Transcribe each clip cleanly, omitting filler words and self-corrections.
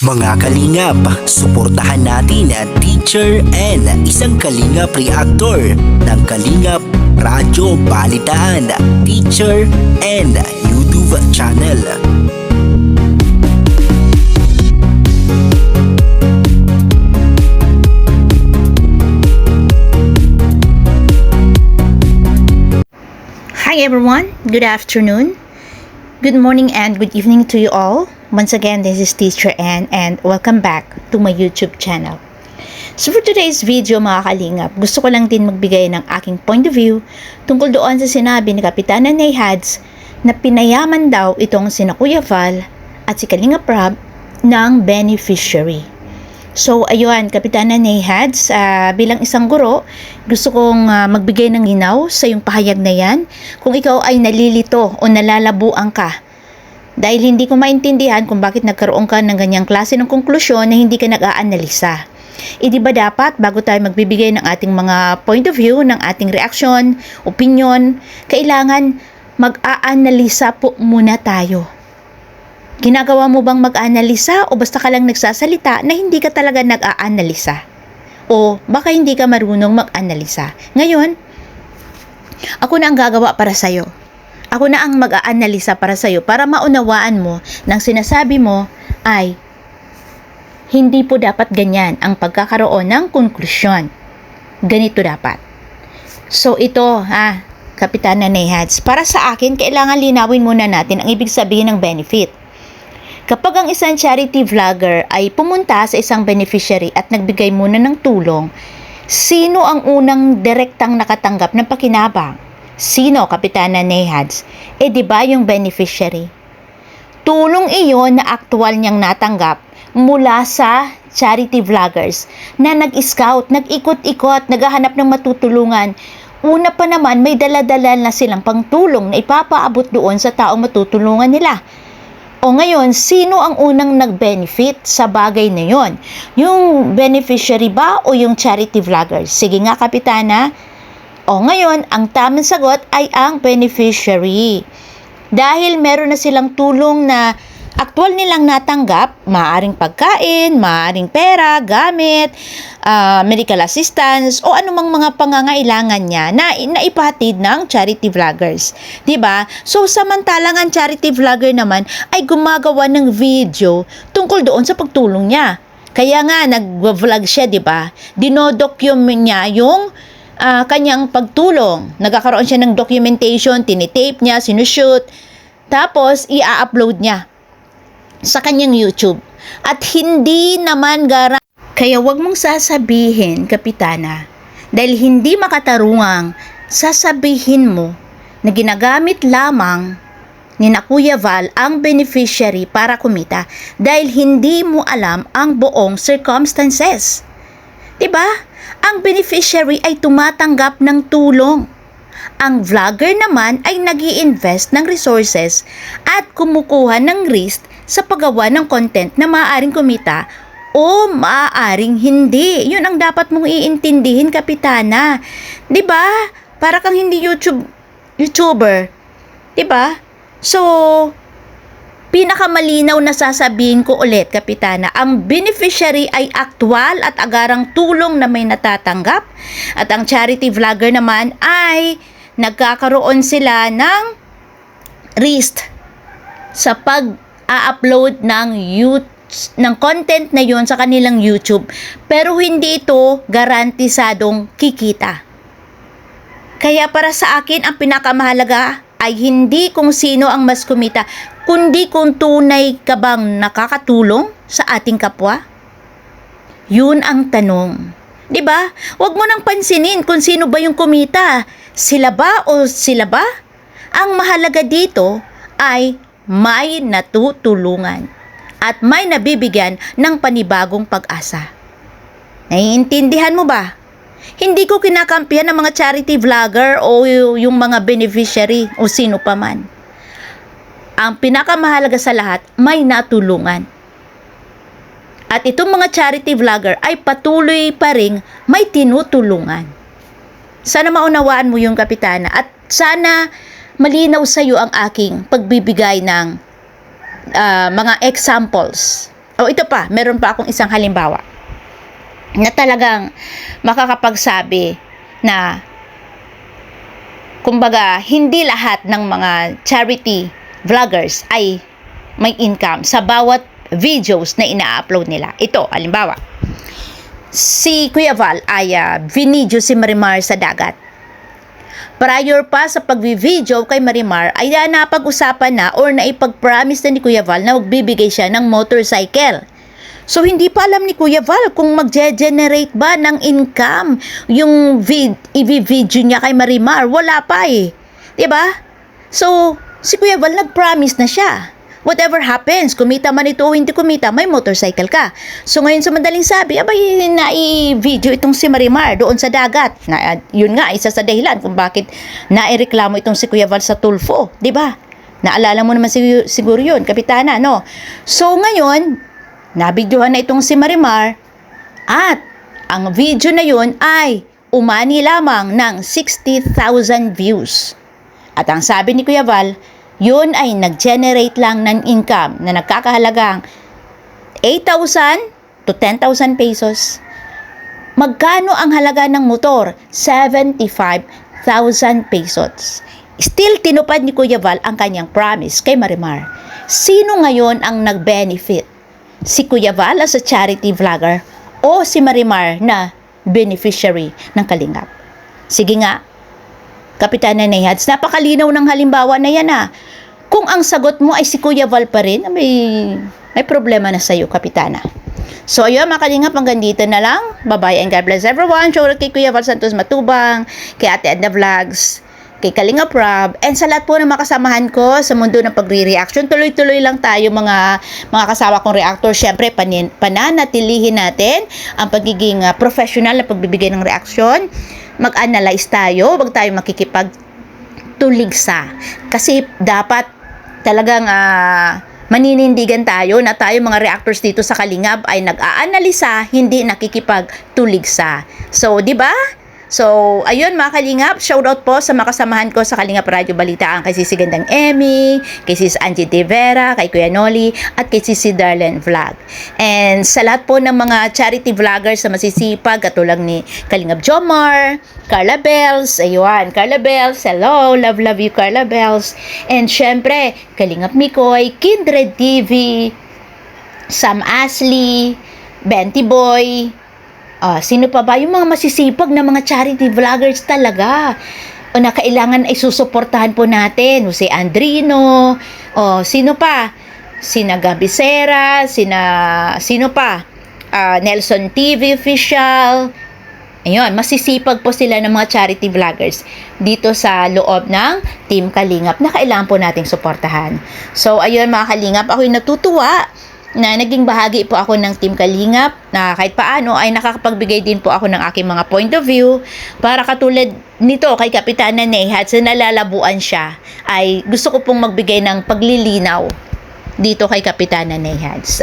Mga kalingap, suportahan natin ang Teacher N, isang kalingap reactor ng Kalingap Radyo Balitaan, Teacher N YouTube channel. Hi everyone, good afternoon, good morning and good evening to you all. Once again, this is Teacher N and welcome back to my YouTube channel. So for today's video mga kalingap, gusto ko lang din magbigay ng aking point of view tungkol doon sa sinabi ni Kapitana Nayhads na pinayaman daw itong sina Kuya Val at si Kalingap Rab ng beneficiary. So ayun, Kapitana Nayhads, bilang isang guro, gusto kong magbigay ng ginaw sa yung pahayag na yan kung ikaw ay nalilito o nalalabuan ka. Dahil hindi ko maintindihan kung bakit nagkaroon ka ng ganyang klase ng konklusyon na hindi ka nag-aanalisa. Di ba dapat bago tayo magbibigay ng ating mga point of view, ng ating reaksyon, opinion, kailangan mag-aanalisa po muna tayo. Ginagawa mo bang mag-analisa o basta ka lang nagsasalita na hindi ka talaga nag-aanalisa? O baka hindi ka marunong mag-analisa? Ngayon, ako na ang gagawa para sa'yo. Ako na ang mag-aanalisa para sa'yo para maunawaan mo ng sinasabi mo ay hindi po dapat ganyan ang pagkakaroon ng konklusyon. Ganito dapat. So ito, Kapitana Nayhads, para sa akin, kailangan linawin muna natin ang ibig sabihin ng benefit. Kapag ang isang charity vlogger ay pumunta sa isang beneficiary at nagbigay muna ng tulong, sino ang unang direktang nakatanggap ng pakinabang? Sino, Kapitana Nayhads? Di ba yung beneficiary? Tulong iyon na aktual niyang natanggap mula sa charity vloggers na nag-scout, nag-ikot-ikot, naghahanap ng matutulungan. Una pa naman, may dala-dala na silang pangtulong na ipapaabot doon sa taong matutulungan nila. O ngayon, sino ang unang nag-benefit sa bagay na yon? Yung beneficiary ba o yung charity vloggers? Sige nga, Kapitana. O ngayon, ang tamang sagot ay ang beneficiary. Dahil meron na silang tulong na aktual nilang natanggap, maaaring pagkain, maaaring pera, gamit, medical assistance, o anumang mga pangangailangan niya na ipahatid ng charity vloggers. Diba? So, samantalang ang charity vlogger naman ay gumagawa ng video tungkol doon sa pagtulong niya. Kaya nga, nag-vlog siya, diba? Dinodocument niya yung kanyang pagtulong. Nagkakaroon siya ng documentation, tinitape niya, sinushoot, tapos i-upload niya sa kanyang YouTube. At hindi naman kaya wag mong sasabihin, Kapitana, dahil hindi makatarungang sasabihin mo na ginagamit lamang ni Kuya Val ang beneficiary para kumita dahil hindi mo alam ang buong circumstances. Diba? Ang beneficiary ay tumatanggap ng tulong. Ang vlogger naman ay nag-i-invest ng resources at kumukuha ng risk sa paggawa ng content na maaaring kumita o maaaring hindi. Yun ang dapat mong iintindihin, Kapitana. 'Di ba? Para kang hindi YouTuber. 'Di ba? So, pinakamalinaw na sasabihin ko ulit, Kapitana, ang beneficiary ay aktual at agarang tulong na may natatanggap at ang charity vlogger naman ay nagkakaroon sila ng risk sa pag-upload ng content na yon sa kanilang YouTube, pero hindi ito garantisadong kikita. Kaya para sa akin, ang pinakamahalaga ay hindi kung sino ang mas kumita, kundi kung tunay ka bang nakakatulong sa ating kapwa. Yun ang tanong. 'Di ba? Huwag mo nang pansinin kung sino ba yung kumita. Sila ba o sila ba? Ang mahalaga dito ay may natutulungan at may nabibigyan ng panibagong pag-asa. Naiintindihan mo ba? Hindi ko kinakampihan ng mga charity vlogger o yung mga beneficiary o sino pa man. Ang pinakamahalaga sa lahat, may natulungan. At itong mga charity vlogger ay patuloy pa ring may tinutulungan. Sana maunawaan mo yung, Kapitana, at sana malinaw sa iyo ang aking pagbibigay ng mga examples O ito pa, meron pa akong isang halimbawa na talagang makakapagsabi na kumbaga hindi lahat ng mga charity vloggers ay may income sa bawat videos na ina-upload nila. Ito, halimbawa, si Kuya Val ay vinidyo si Marimar sa dagat. Prior pa sa pag-video kay Marimar ay napag-usapan na or naipag-promise na ni Kuya Val na magbibigay siya ng motorcycle. So hindi pa alam ni Kuya Val kung magge-generate ba ng income yung i-video niya kay Marimar. Wala pa eh. 'Di ba? So si Kuya Val nag-promise na siya. Whatever happens, kumita man ito o hindi kumita, may motorcycle ka. So ngayon sa madaling sabi, abay na-i-video itong si Marimar doon sa dagat. Na, yun nga, isa sa dahilan kung bakit naireklamo itong si Kuya Val sa Tulfo. Diba? Naalala mo naman siguro yun, Kapitana, no? So ngayon, nabidyohan na itong si Marimar at ang video na yun ay umani lamang ng 60,000 views. At ang sabi ni Kuya Val, yun ay nag-generate lang ng income na nagkakahalagang 8,000 to 10,000 pesos. Magkano ang halaga ng motor? 75,000 pesos. Still tinupad ni Kuya Val ang kanyang promise kay Marimar. Sino ngayon ang nag-benefit? Si Kuya Val as a charity vlogger o si Marimar na beneficiary ng Kalingap? Sige nga, Kapitana Nehads, napakalinaw ng halimbawa na yan Kung ang sagot mo ay si Kuya Val pa rin, may problema na sa'yo, Kapitana. So ayun mga Kalingap, hanggang dito na lang. Bye-bye and God bless everyone. Shoutout kay Kuya Val Santos Matubang, kay Ate Edna Vlogs, kay Kalingap Rob, and sa lahat po ng mga kasamahan ko sa mundo ng pagre-reaction. Tuloy-tuloy lang tayo mga kasama kong reactor. Syempre, pananatilihin natin ang pagiging professional na pagbibigay ng reaction. Mag-analyze tayo, wag tayo makikipagtuligsa. Kasi dapat talagang maninindigan tayo na tayo mga reactors dito sa Kalingap ay nag-aanalisa, hindi nakikipagtuligsa. So, di ba? So, ayun mga Kalingap, shoutout po sa mga kasamahan ko sa Kalingap Radyo Balitaan, kay Sisi Gandang Emmy, kay Sis Angie De Vera, kay Kuya Noli, at kay Sisi Darlene Vlog. And sa lahat po ng mga charity vloggers na masisipag, katulad ni Kalingap Jomar, Carla Bells, ayun, Carla Bells, hello, love you Carla Bells. And syempre, Kalingap Mikoy, Kindred TV, Sam Ashley, Benty Boy, sino pa ba? Yung mga masisipag na mga charity vloggers talaga. O na kailangan ay susuportahan po natin. Si Andrino, sino pa? Sina Gabi Sera, sino pa? Nelson TV Official. Ayun, masisipag po sila ng mga charity vloggers dito sa loob ng Team Kalingap na kailangan po nating suportahan. So, ayun mga Kalingap, ako'y natutuwa na naging bahagi po ako ng Team Kalingap na kahit paano ay nakakapagbigay din po ako ng aking mga point of view para katulad nito kay Kapitana Nehads na nalalabuan siya ay gusto ko pong magbigay ng paglilinaw dito kay Kapitana Nehads.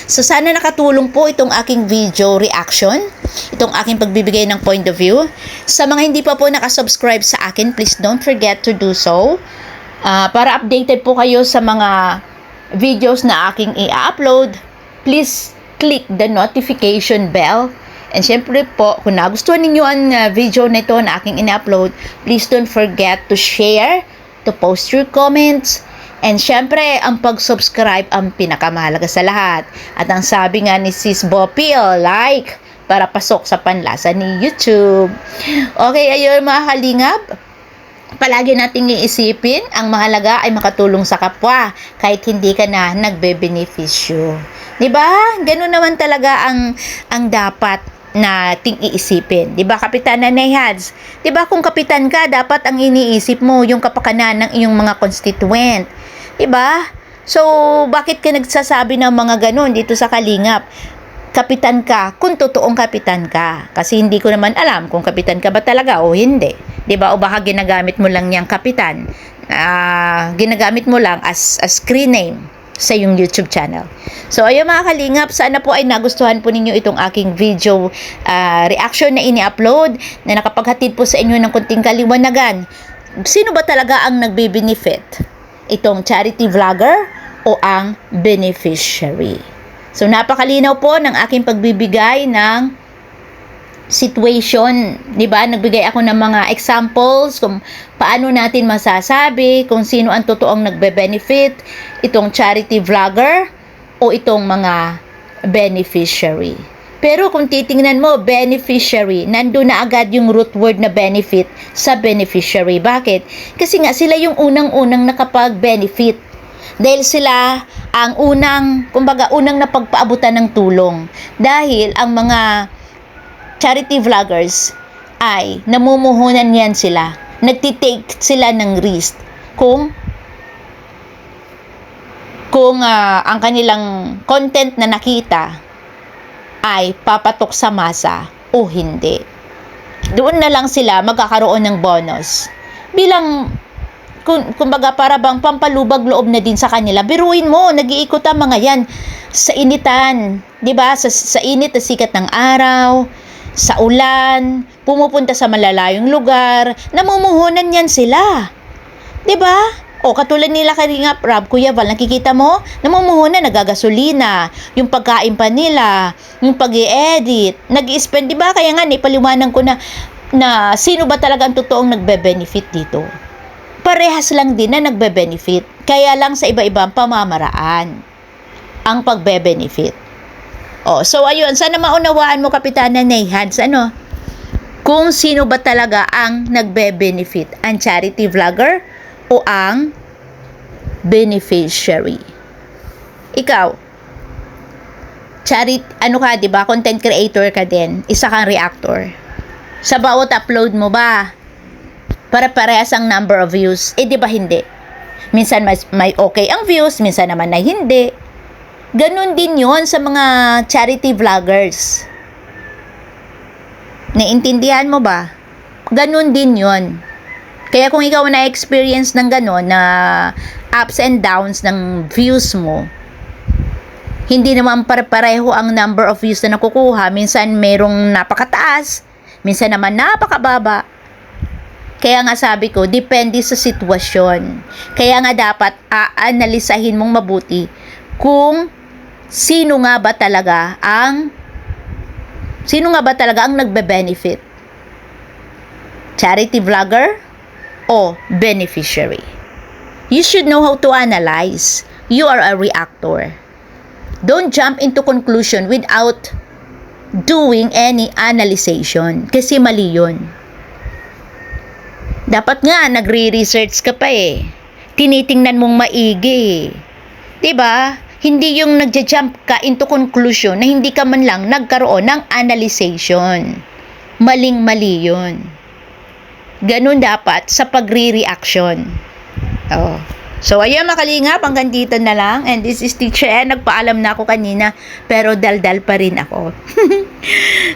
So sana nakatulong po itong aking video reaction, itong aking pagbibigay ng point of view. Sa mga hindi pa po nakasubscribe sa akin, please don't forget to do so para updated po kayo sa mga videos na aking i-upload. Please click the notification bell. And syempre po, kung nagustuhan ninyo ang video na ito na aking in-upload, please don't forget to share, to post your comments, and syempre, ang pag-subscribe ang pinakamahalaga sa lahat. At ang sabi nga ni Sis Bopil, like, para pasok sa panlasa ni YouTube. Okay, ayun mga Kalingap, palagi nating iisipin, ang mahalaga ay makatulong sa kapwa kahit hindi ka na nagbe-benepisyo. 'Di ba? Ganun naman talaga ang dapat nating iisipin. 'Di ba, Kapitana Nehads? 'Di ba kung kapitan ka, dapat ang iniisip mo yung kapakanan ng iyong mga constituent. 'Di ba? So, bakit ka nagsasabi ng mga ganun dito sa Kalingap? Kapitan ka kung totoong kapitan ka. Kasi hindi ko naman alam kung kapitan ka ba talaga o hindi. 'Di ba? O baka ginagamit mo lang yang kapitan. Ginagamit mo lang as screen name sa yung YouTube channel. So, ayun mga Kalingap, sana po ay nagustuhan po ninyo itong aking video reaction na ini-upload na nakapaghatid po sa inyo ng konting kaliwanagan. Sino ba talaga ang nagbe-benefit? Itong charity vlogger o ang beneficiary? So, napakalinaw po ng aking pagbibigay ng situation, 'di ba? Nagbigay ako ng mga examples kung paano natin masasabi kung sino ang totoong nagbe-benefit, itong charity vlogger o itong mga beneficiary. Pero kung titingnan mo, beneficiary, nandun na agad yung root word na benefit sa beneficiary. Bakit? Kasi nga sila yung unang-unang nakapag-benefit. Dahil sila ang unang napagpaabutan ng tulong. Dahil ang mga charity vloggers ay namumuhunan yan sila. Nagtitake sila ng risk kung ang kanilang content na nakita ay papatok sa masa o hindi. Doon na lang sila magkakaroon ng bonus. Bilang kumbaga para bang pampalubag loob na din sa kanila. Biruin mo, nag-iikot ang mga yan sa initan, 'di ba? Sa init na sikat ng araw, sa ulan, pumupunta sa malalayong lugar, namumuhunan yan sila. 'Di ba? O katulad nila Kalinga Prab, Kuya Val, nakikita mo? Namumuhunan, nagagasolina, yung pagkain pa nila, yung pag-i-edit, nag-i-spend, 'di ba? Kaya nga ipaliwanag ko na sino ba talaga ang totoong nagbe-benefit dito. Parehas lang din na nagbe-benefit, kaya lang sa iba-ibang pamamaraan ang pagbe-benefit. So ayun, sana maunawaan mo Kapitana Nayhans, kung sino ba talaga ang nagbe-benefit, ang charity vlogger o ang beneficiary. Ikaw, di ba? Content creator ka din, isa kang reactor. Sa bawat upload mo ba, para-parehas ang number of views? Di ba hindi? Minsan may okay ang views, minsan naman ay hindi. Ganon din yon sa mga charity vloggers. Naintindihan mo ba? Ganon din yon. Kaya kung ikaw na-experience ng ganon, na ups and downs ng views mo, hindi naman pareho ang number of views na nakukuha. Minsan merong napakataas, minsan naman napakababa. Kaya nga sabi ko, depende sa sitwasyon. Kaya nga dapat aanalisahin mong mabuti kung sino nga ba talaga ang nagbe-benefit. Charity vlogger o beneficiary. You should know how to analyze. You are a reactor. Don't jump into conclusion without doing any analyzation. Kasi mali yun. Dapat nga, nagre-research ka pa eh. Tinitingnan mong maigi. Diba? Hindi yung nagja-jump ka into conclusion na hindi ka man lang nagkaroon ng analyzation. Maling-mali yun. Ganun dapat sa pagre-reaction. So, ayun mga kalingap, hanggang dito na lang. And this is Teacher N. Nagpaalam na ako kanina, pero daldal pa rin ako.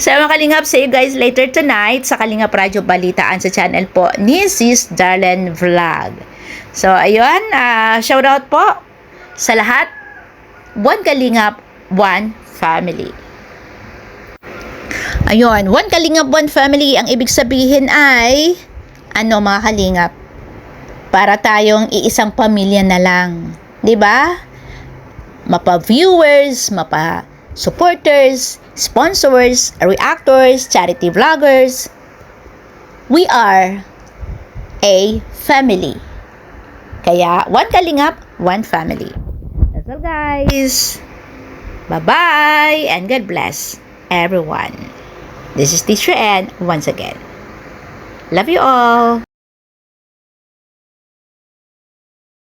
So, mga kalingap, see you guys later tonight sa Kalingap Radyo Balitaan sa channel po ni Sis Darlene Vlog. So, ayun, shoutout po sa lahat. One Kalingap, one family. Ayun, one Kalingap, one family. Ang ibig sabihin ay, mga kalingap, para tayong iisang pamilya na lang. 'Di ba? Mapa-viewers, mapa-supporters, sponsors, reactors, charity vloggers. We are a family. Kaya, one Kalingap, one family. That's all, guys. Bye-bye and God bless everyone. This is Teacher N once again. Love you all.